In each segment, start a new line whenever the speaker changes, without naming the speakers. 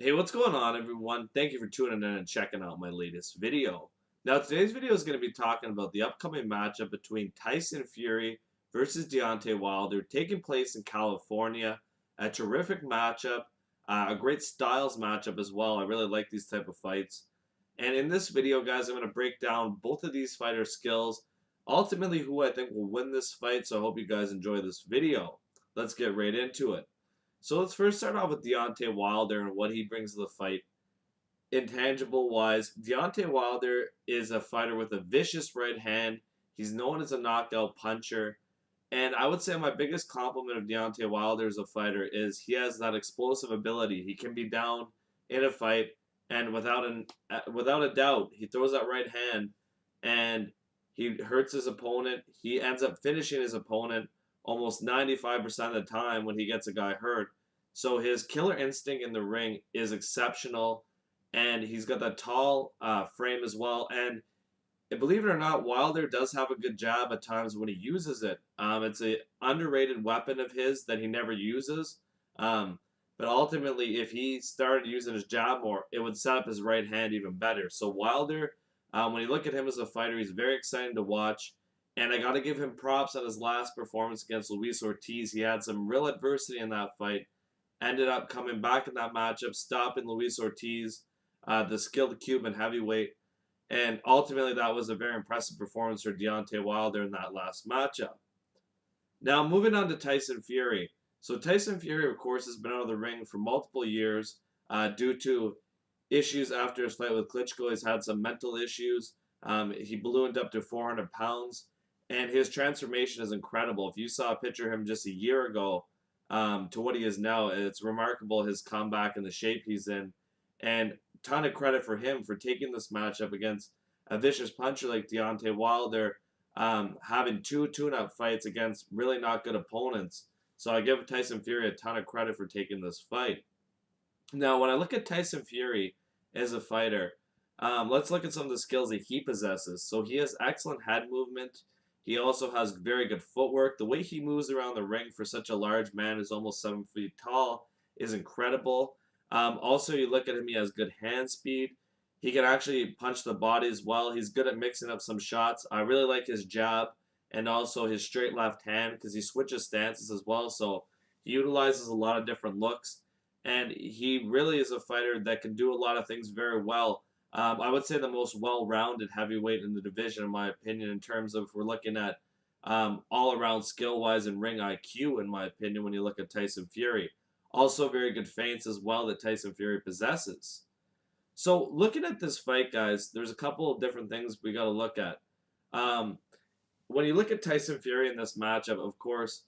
Hey, what's going on, everyone? Thank you for tuning in and checking out my latest video. Now, today's video is going to be talking about the upcoming matchup between Tyson Fury versus Deontay Wilder, taking place in California. A terrific matchup, a great styles matchup as well. I really like these type of fights. And in this video, guys, I'm going to break down both of these fighters' skills, ultimately who I think will win this fight. So I hope you guys enjoy this video. Let's get right into it. So let's first start off with Deontay Wilder and what he brings to the fight. Intangible wise, Deontay Wilder is a fighter with a vicious right hand. He's known as a knockout puncher. And I would say my biggest compliment of Deontay Wilder as a fighter is he has that explosive ability. He can be down in a fight, and without a doubt, he throws that right hand, and he hurts his opponent. He ends up finishing his opponent almost 95% of the time when he gets a guy hurt. So his killer instinct in the ring is exceptional, and he's got that tall frame as well. And believe it or not, Wilder does have a good jab at times when he uses it. It's a underrated weapon of his that he never uses. Um, but ultimately, if he started using his jab more, it would set up his right hand even better. So Wilder, when you look at him as a fighter, he's very exciting to watch. And I got to give him props on his last performance against Luis Ortiz. He had some real adversity in that fight. Ended up coming back in that matchup, stopping Luis Ortiz, the skilled Cuban heavyweight. And ultimately, that was a very impressive performance for Deontay Wilder in that last matchup. Now, moving on to Tyson Fury. So, Tyson Fury, of course, has been out of the ring for multiple years due to issues after his fight with Klitschko. He's had some mental issues. He ballooned up to 400 pounds, and his transformation is incredible. If you saw a picture of him just a year ago to what he is now, it's remarkable his comeback and the shape he's in. And ton of credit for him for taking this matchup against a vicious puncher like Deontay Wilder, having two tune-up fights against really not good opponents. So I give Tyson Fury a ton of credit for taking this fight. Now, when I look at Tyson Fury as a fighter, let's look at some of the skills that he possesses. So he has excellent head movement. He also has very good footwork. The way he moves around the ring for such a large man who's almost 7 feet tall is incredible. Also, you look at him, he has good hand speed. He can actually punch the body as well. He's good at mixing up some shots. I really like his jab and also his straight left hand because he switches stances as well. So he utilizes a lot of different looks. And he really is a fighter that can do a lot of things very well. I would say the most well-rounded heavyweight in the division, in my opinion, in terms of if we're looking at all-around skill-wise and ring IQ, in my opinion, when you look at Tyson Fury. Also, very good feints as well that Tyson Fury possesses. So, looking at this fight, guys, there's a couple of different things we got to look at. Um, when you look at Tyson Fury in this matchup, of course,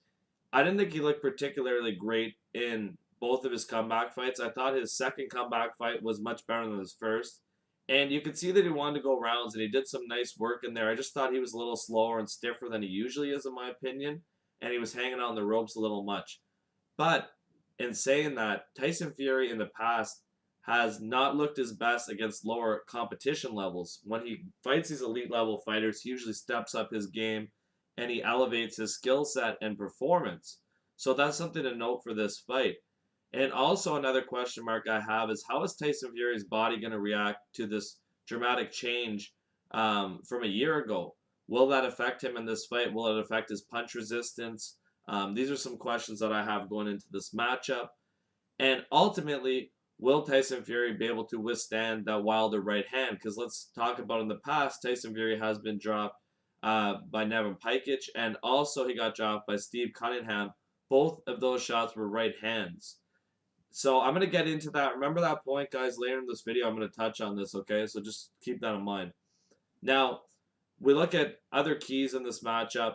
I didn't think he looked particularly great in both of his comeback fights. I thought his second comeback fight was much better than his first. And you could see that he wanted to go rounds and he did some nice work in there. I just thought he was a little slower and stiffer than he usually is, in my opinion. And he was hanging on the ropes a little much. But in saying that, Tyson Fury in the past has not looked his best against lower competition levels. When he fights these elite level fighters, he usually steps up his game and he elevates his skill set and performance. So that's something to note for this fight. And also another question mark I have is how is Tyson Fury's body going to react to this dramatic change from a year ago? Will that affect him in this fight? Will it affect his punch resistance? These are some questions that I have going into this matchup. And ultimately, will Tyson Fury be able to withstand that Wilder right hand? Because let's talk about in the past, Tyson Fury has been dropped by Nevin Pikic, and also he got dropped by Steve Cunningham. Both of those shots were right hands. So I'm going to get into that. Remember that point, guys. Later in this video, I'm going to touch on this, okay? So just keep that in mind. Now, we look at other keys in this matchup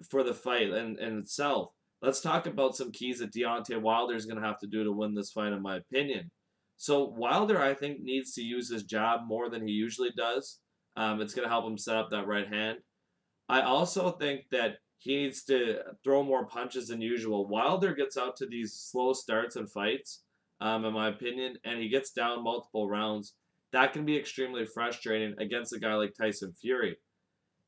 for the fight in itself. Let's talk about some keys that Deontay Wilder is going to have to do to win this fight, in my opinion. So Wilder, I think, needs to use his jab more than he usually does. It's going to help him set up that right hand. I also think that he needs to throw more punches than usual. Wilder gets out to these slow starts and fights, in my opinion, and he gets down multiple rounds. That can be extremely frustrating against a guy like Tyson Fury.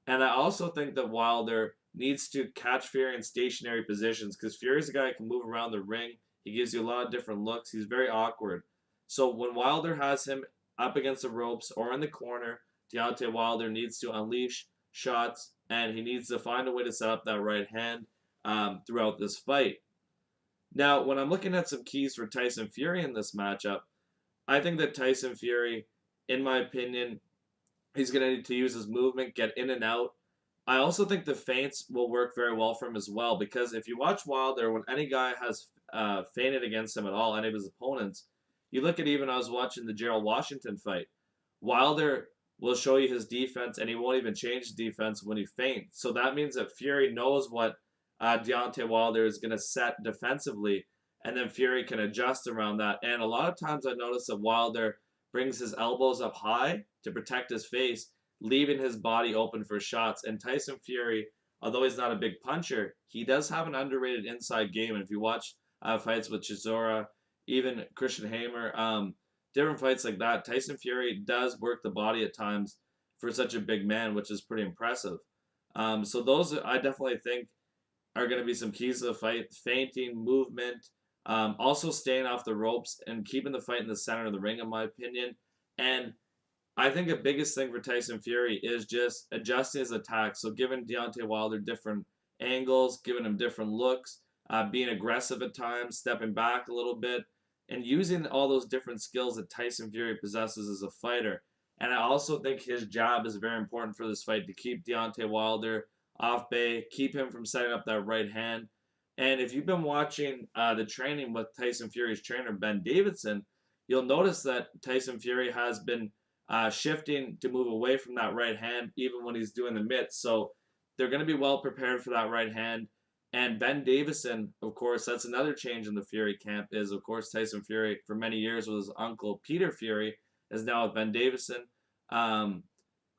And I also think that Wilder needs to catch Fury in stationary positions because Fury's a guy who can move around the ring. He gives you a lot of different looks. He's very awkward. So when Wilder has him up against the ropes or in the corner, Deontay Wilder needs to unleash shots, and he needs to find a way to set up that right hand throughout this fight. Now, when I'm looking at some keys for Tyson Fury in this matchup, I think that Tyson Fury, in my opinion, he's going to need to use his movement, get in and out. I also think the feints will work very well for him as well, because if you watch Wilder, when any guy has feinted against him at all, any of his opponents, you look at, even I was watching the Gerald Washington fight, Wilder will show you his defense, and he won't even change his defense when he feints. So that means that Fury knows what Deontay Wilder is going to set defensively, and then Fury can adjust around that. And a lot of times I notice that Wilder brings his elbows up high to protect his face, leaving his body open for shots. And Tyson Fury, although he's not a big puncher, he does have an underrated inside game. And if you watch fights with Chisora, even Christian Hammer, different fights like that, Tyson Fury does work the body at times for such a big man, which is pretty impressive. So those I definitely think are going to be some keys to the fight: feinting, movement, also staying off the ropes and keeping the fight in the center of the ring, in my opinion. And I think the biggest thing for Tyson Fury is just adjusting his attack. So giving Deontay Wilder different angles, giving him different looks, being aggressive at times, stepping back a little bit, and using all those different skills that Tyson Fury possesses as a fighter. And I also think his jab is very important for this fight, to keep Deontay Wilder off bay, keep him from setting up that right hand. And if you've been watching the training with Tyson Fury's trainer, Ben Davidson, you'll notice that Tyson Fury has been shifting to move away from that right hand, even when he's doing the mitts. So they're going to be well prepared for that right hand. And Ben Davison, of course, that's another change in the Fury camp, is, of course, Tyson Fury, for many years, with his uncle Peter Fury, is now with Ben Davison,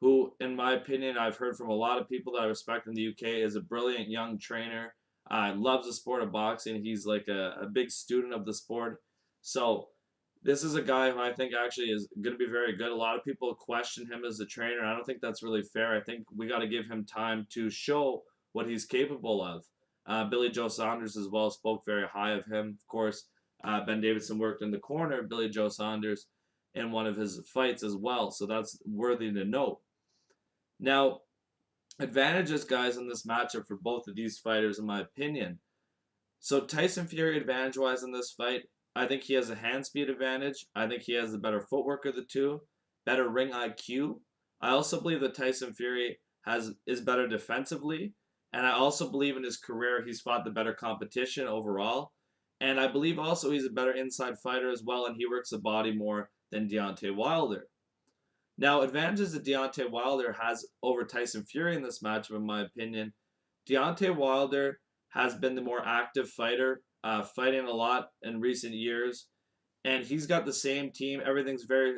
who, in my opinion, I've heard from a lot of people that I respect in the UK, is a brilliant young trainer, loves the sport of boxing. He's like a big student of the sport. So this is a guy who I think actually is going to be very good. A lot of people question him as a trainer. I don't think that's really fair. I think we got to give him time to show what he's capable of. Billy Joe Saunders as well spoke very high of him. Of course, Ben Davison worked in the corner of Billy Joe Saunders in one of his fights as well, so that's worthy to note. Now, advantages, guys, in this matchup for both of these fighters, in my opinion. So Tyson Fury, advantage-wise in this fight, I think he has a hand speed advantage. I think he has the better footwork of the two, better ring IQ. I also believe that Tyson Fury is better defensively, and I also believe in his career he's fought the better competition overall. And I believe also he's a better inside fighter as well, and he works the body more than Deontay Wilder. Now, advantages that Deontay Wilder has over Tyson Fury in this matchup, in my opinion, Deontay Wilder has been the more active fighter, fighting a lot in recent years, and he's got the same team. Everything's very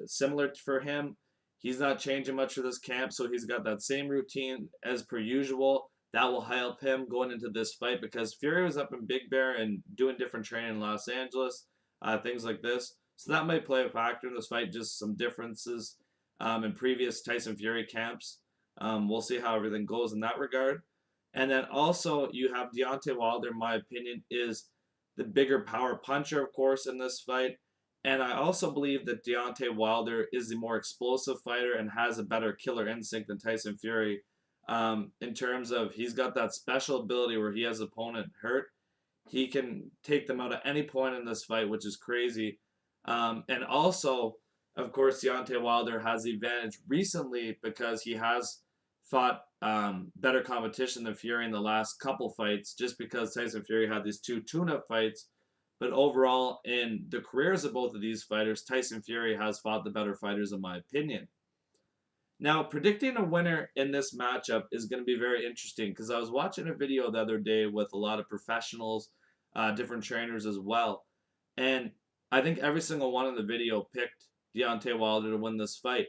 similar for him. He's not changing much for this camp, so he's got that same routine as per usual. That will help him going into this fight, because Fury was up in Big Bear and doing different training in Los Angeles, things like this. So that might play a factor in this fight, just some differences in previous Tyson Fury camps. We'll see how everything goes in that regard. And then also you have Deontay Wilder, in my opinion, is the bigger power puncher, of course, in this fight. And I also believe that Deontay Wilder is the more explosive fighter and has a better killer instinct than Tyson Fury, in terms of he's got that special ability where he has opponent hurt. He can take them out at any point in this fight, which is crazy. And also, of course, Deontay Wilder has the advantage recently because he has fought better competition than Fury in the last couple fights, just because Tyson Fury had these two tune-up fights. But overall, in the careers of both of these fighters, Tyson Fury has fought the better fighters, in my opinion. Now, predicting a winner in this matchup is going to be very interesting, because I was watching a video the other day with a lot of professionals, different trainers as well. And I think every single one in the video picked Deontay Wilder to win this fight.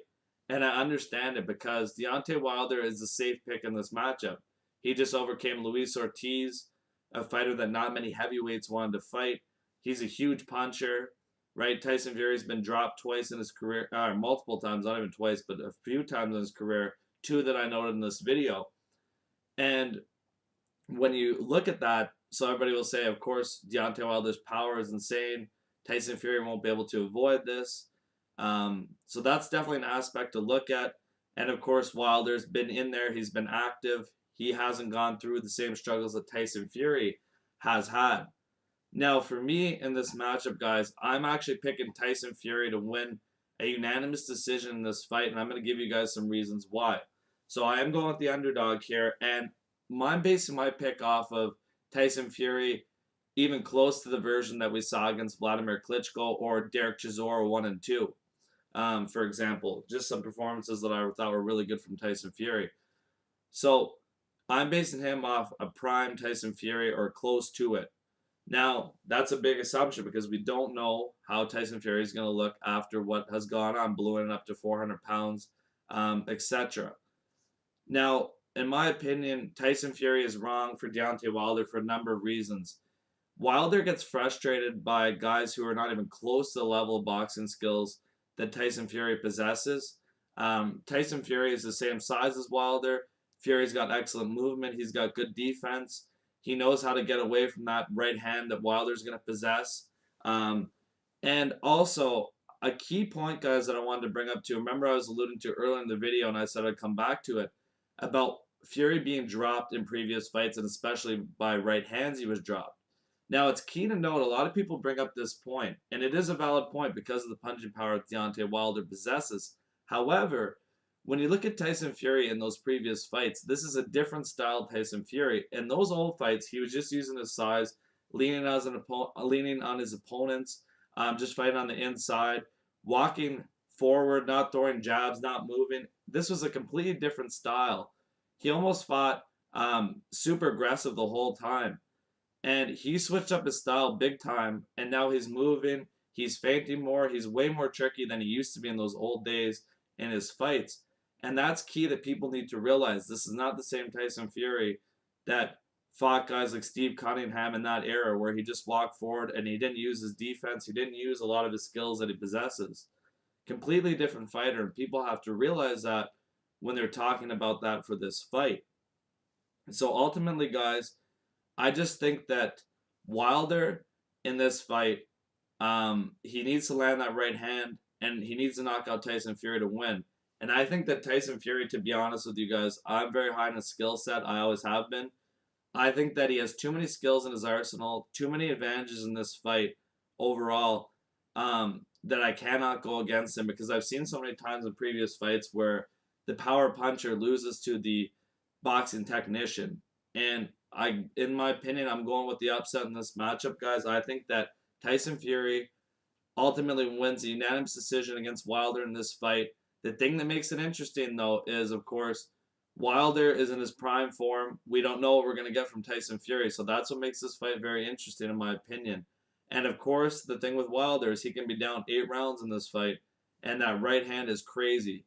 And I understand it, because Deontay Wilder is the safe pick in this matchup. He just overcame Luis Ortiz, a fighter that not many heavyweights wanted to fight. He's a huge puncher, right? Tyson Fury's been dropped twice in his career, multiple times, not even twice, but a few times in his career, two that I noted in this video. And when you look at that, so everybody will say, of course, Deontay Wilder's power is insane. Tyson Fury won't be able to avoid this. So that's definitely an aspect to look at. And of course, Wilder's been in there, he's been active. He hasn't gone through the same struggles that Tyson Fury has had. Now, for me in this matchup, guys, I'm actually picking Tyson Fury to win a unanimous decision in this fight, and I'm going to give you guys some reasons why. So I am going with the underdog here, and I'm basing my pick off of Tyson Fury, even close to the version that we saw against Vladimir Klitschko or Derek Chisora 1 and 2. For example, just some performances that I thought were really good from Tyson Fury. So I'm basing him off a prime Tyson Fury or close to it. Now, that's a big assumption because we don't know how Tyson Fury is going to look after what has gone on, ballooning up to 400 pounds, etc. Now, in my opinion, Tyson Fury is wrong for Deontay Wilder for a number of reasons. Wilder gets frustrated by guys who are not even close to the level of boxing skills that Tyson Fury possesses. Tyson Fury is the same size as Wilder. Fury's got excellent movement. He's got good defense. He knows how to get away from that right hand that Wilder's going to possess. And also, a key point, guys, that I wanted to bring up too. Remember, I was alluding to earlier in the video, and I said I'd come back to it about Fury being dropped in previous fights, and especially by right hands, he was dropped. Now, it's key to note a lot of people bring up this point, and it is a valid point because of the punching power that Deontay Wilder possesses. However, when you look at Tyson Fury in those previous fights, this is a different style Tyson Fury. In those old fights, he was just using his size, leaning on his opponents, just fighting on the inside, walking forward, not throwing jabs, not moving. This was a completely different style. He almost fought super aggressive the whole time. And he switched up his style big time, and now he's moving, he's feinting more, he's way more tricky than he used to be in those old days in his fights. And that's key that people need to realize. This is not the same Tyson Fury that fought guys like Steve Cunningham in that era where he just walked forward and he didn't use his defense, he didn't use a lot of his skills that he possesses. Completely different fighter, and people have to realize that when they're talking about that for this fight. So ultimately, guys, I just think that Wilder in this fight, he needs to land that right hand and he needs to knock out Tyson Fury to win. And I think that Tyson Fury, to be honest with you guys, I'm very high in his skill set. I always have been. I think that he has too many skills in his arsenal, too many advantages in this fight overall, that I cannot go against him because I've seen so many times in previous fights where the power puncher loses to the boxing technician. And in my opinion, I'm going with the upset in this matchup, guys. I think that Tyson Fury ultimately wins a unanimous decision against Wilder in this fight. The thing that makes it interesting, though, is, of course, Wilder is in his prime form. We don't know what we're going to get from Tyson Fury, so that's what makes this fight very interesting, in my opinion. And, of course, the thing with Wilder is he can be down 8 rounds in this fight, and that right hand is crazy.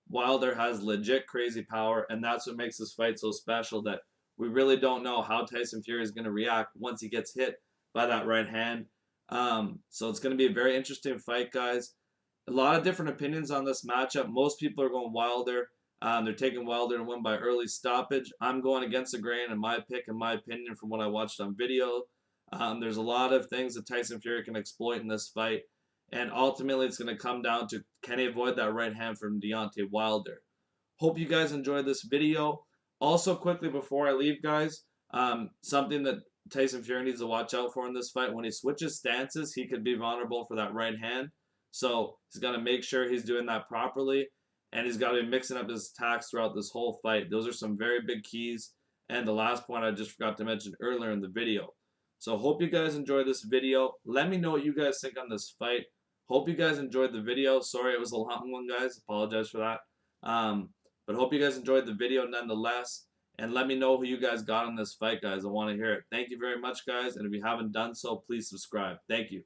Wilder has legit crazy power, and that's what makes this fight so special, that we really don't know how Tyson Fury is going to react once he gets hit by that right hand. So it's going to be a very interesting fight, guys. A lot of different opinions on this matchup. Most people are going Wilder. They're taking Wilder to win by early stoppage. I'm going against the grain in my pick, in my opinion, from what I watched on video. There's a lot of things that Tyson Fury can exploit in this fight. And ultimately, it's going to come down to can he avoid that right hand from Deontay Wilder. Hope you guys enjoyed this video. Also, quickly before I leave, guys, something that Tyson Fury needs to watch out for in this fight, when he switches stances, he could be vulnerable for that right hand. So he's got to make sure he's doing that properly, and he's got to be mixing up his attacks throughout this whole fight. Those are some very big keys. And the last point I just forgot to mention earlier in the video. So hope you guys enjoyed this video. Let me know what you guys think on this fight. Hope you guys enjoyed the video. Sorry it was a long one, guys. Apologize for that. But hope you guys enjoyed the video nonetheless. And let me know who you guys got on this fight, guys. I want to hear it. Thank you very much, guys. And if you haven't done so, please subscribe. Thank you.